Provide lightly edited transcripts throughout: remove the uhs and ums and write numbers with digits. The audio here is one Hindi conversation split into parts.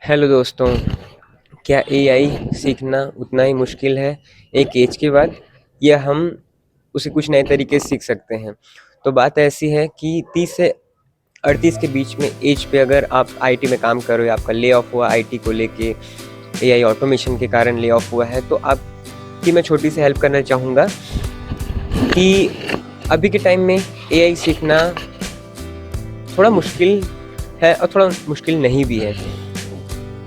हेलो दोस्तों, क्या एआई सीखना उतना ही मुश्किल है एक एज के बाद, या हम उसे कुछ नए तरीके से सीख सकते हैं? तो बात ऐसी है कि 30 से 38 के बीच में एज पे अगर आप आईटी में काम कर रहे हो, आपका ले ऑफ हुआ आईटी को लेके, एआई ऑटोमेशन के कारण ले ऑफ हुआ है, तो आपकी मैं छोटी सी हेल्प करना चाहूँगा कि अभी के टाइम में एआई सीखना थोड़ा मुश्किल है और थोड़ा मुश्किल नहीं भी है।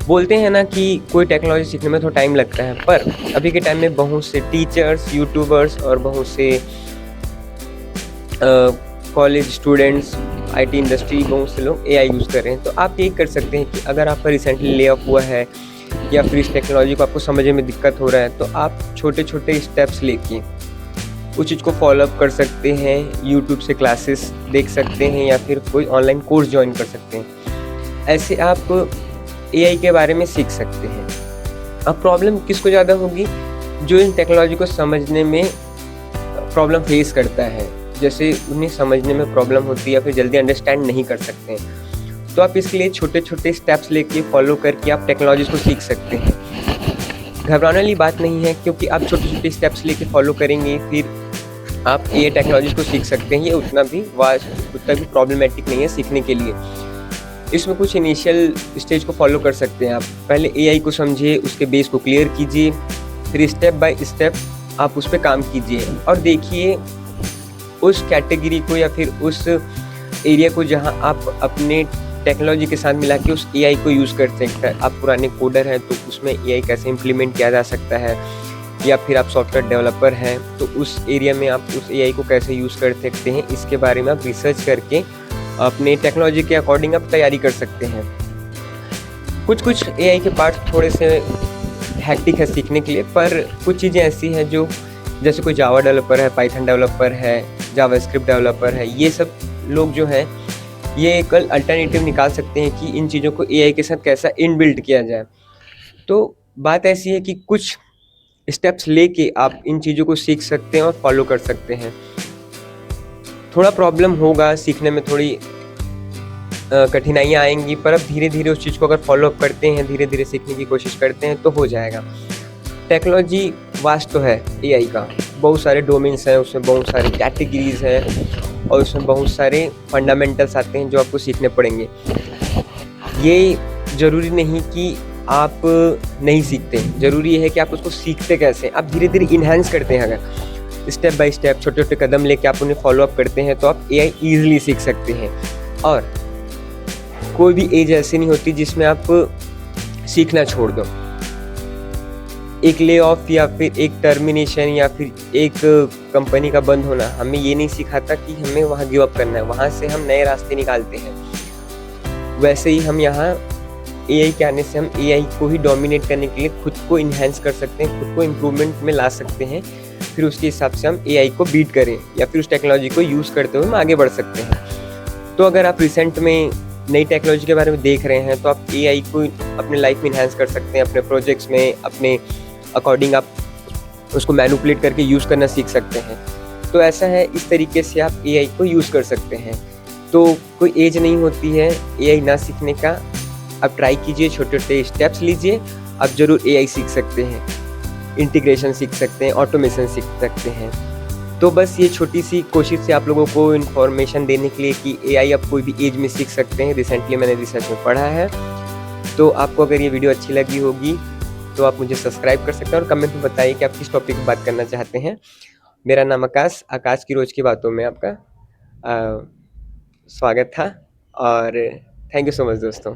बोलते हैं ना कि कोई टेक्नोलॉजी सीखने में थोड़ा टाइम लगता है, पर अभी के टाइम में बहुत से टीचर्स, यूट्यूबर्स और बहुत से कॉलेज स्टूडेंट्स, आईटी इंडस्ट्री, बहुत से लोग एआई यूज़ कर रहे हैं। तो आप ये कर सकते हैं कि अगर आपका रिसेंटली ले ऑफ हुआ है या फिर इस टेक्नोलॉजी को आपको समझने में दिक्कत हो रहा है, तो आप छोटे छोटे स्टेप्स लेके उस चीज़ को फॉलो अप कर सकते हैं। यूट्यूब से क्लासेस देख सकते हैं या फिर कोई ऑनलाइन कोर्स ज्वाइन कर सकते हैं। ऐसे आप एआई के बारे में सीख सकते हैं। अब प्रॉब्लम किसको ज़्यादा होगी? जो इन टेक्नोलॉजी को समझने में प्रॉब्लम फेस करता है, जैसे उन्हें समझने में प्रॉब्लम होती है या फिर जल्दी अंडरस्टैंड नहीं कर सकते हैं। तो आप इसके लिए छोटे छोटे स्टेप्स लेके फॉलो करके आप टेक्नोलॉजीज़ को सीख सकते हैं। घबराने वाली बात नहीं है, क्योंकि आप छोटे छोटे स्टेप्स लेके फॉलो करेंगे फिर आप ये टेक्नोलॉजीज़ को सीख सकते हैं। ये उतना भी प्रॉब्लमेटिक नहीं है सीखने के लिए। इसमें कुछ इनिशियल स्टेज को फॉलो कर सकते हैं आप। पहले एआई को समझिए, उसके बेस को क्लियर कीजिए, फिर स्टेप बाय स्टेप आप उस पे काम कीजिए और देखिए उस कैटेगरी को या फिर उस एरिया को जहां आप अपने टेक्नोलॉजी के साथ मिला के उस एआई को यूज़ कर सकते हैं। आप पुराने कोडर हैं तो उसमें एआई कैसे इम्प्लीमेंट किया जा सकता है, या फिर आप सॉफ्टवेयर डेवलपर हैं तो उस एरिया में आप उस एआई को कैसे यूज़ कर सकते हैं, इसके बारे में आप रिसर्च करके अपने टेक्नोलॉजी के अकॉर्डिंग आप तैयारी कर सकते हैं। कुछ एआई के पार्ट्स थोड़े से हैक्टिक है सीखने के लिए, पर कुछ चीज़ें ऐसी हैं जो, जैसे कोई जावा डेवलपर है, पाइथन डेवलपर है, जावास्क्रिप्ट डेवलपर है, ये सब लोग जो हैं ये एक अल्टरनेटिव निकाल सकते हैं कि इन चीज़ों को एआई के साथ कैसा इनबिल्ट किया जाए। तो बात ऐसी है कि कुछ स्टेप्स लेके आप इन चीज़ों को सीख सकते हैं और फॉलो कर सकते हैं। थोड़ा प्रॉब्लम होगा सीखने में, थोड़ी कठिनाइयाँ आएंगी, पर अब धीरे धीरे उस चीज़ को अगर फॉलो अप करते हैं, धीरे धीरे सीखने की कोशिश करते हैं तो हो जाएगा। टेक्नोलॉजी वास्ट तो है एआई का, बहुत सारे डोमेन्स हैं, उसमें बहुत सारी कैटेगरीज हैं और उसमें बहुत सारे फंडामेंटल्स आते हैं जो आपको सीखने पड़ेंगे। ये ज़रूरी नहीं कि आप नहीं सीखते, ज़रूरी है कि आप उसको सीखते कैसे, आप धीरे धीरे इन्हांस करते हैं। अगर स्टेप बाय स्टेप छोटे छोटे कदम लेके आप उन्हें फॉलो अप करते हैं तो आप एआई ईजिली सीख सकते हैं। और कोई भी एज ऐसी नहीं होती जिसमें आप सीखना छोड़ दो। एक ले ऑफ या फिर एक टर्मिनेशन या फिर एक कंपनी का बंद होना हमें ये नहीं सिखाता कि हमें वहाँ गिव अप करना है, वहाँ से हम नए रास्ते निकालते हैं। वैसे ही हम यहाँ एआई के आने से हम एआई को ही डोमिनेट करने के लिए खुद को इन्हेंस कर सकते हैं, खुद को इम्प्रूवमेंट में ला सकते हैं, फिर उसके हिसाब से हम एआई को बीट करें या फिर उस टेक्नोलॉजी को यूज़ करते हुए हम आगे बढ़ सकते हैं। तो अगर आप रिसेंट में नई टेक्नोलॉजी के बारे में देख रहे हैं तो आप एआई को अपने लाइफ में इन्हांस कर सकते हैं, अपने प्रोजेक्ट्स में अपने अकॉर्डिंग आप उसको मैनिपुलेट करके यूज़ करना सीख सकते हैं। तो ऐसा है, इस तरीके से आप एआई को यूज़ कर सकते हैं। तो कोई एज नहीं होती है एआई ना सीखने का। आप ट्राई कीजिए, छोटे छोटे स्टेप्स लीजिए, आप ज़रूर एआई सीख सकते हैं, इंटीग्रेशन सीख सकते हैं, ऑटोमेशन सीख सकते हैं। तो बस ये छोटी सी कोशिश से आप लोगों को इन्फॉर्मेशन देने के लिए कि एआई आप कोई भी एज में सीख सकते हैं। रिसेंटली मैंने रिसर्च में पढ़ा है। तो आपको अगर ये वीडियो अच्छी लगी होगी तो आप मुझे सब्सक्राइब कर सकते हैं और कमेंट में बताइए कि आप किस टॉपिक पर बात करना चाहते हैं। मेरा नाम आकाश की रोज़ की बातों में आपका स्वागत था और थैंक यू सो मच दोस्तों।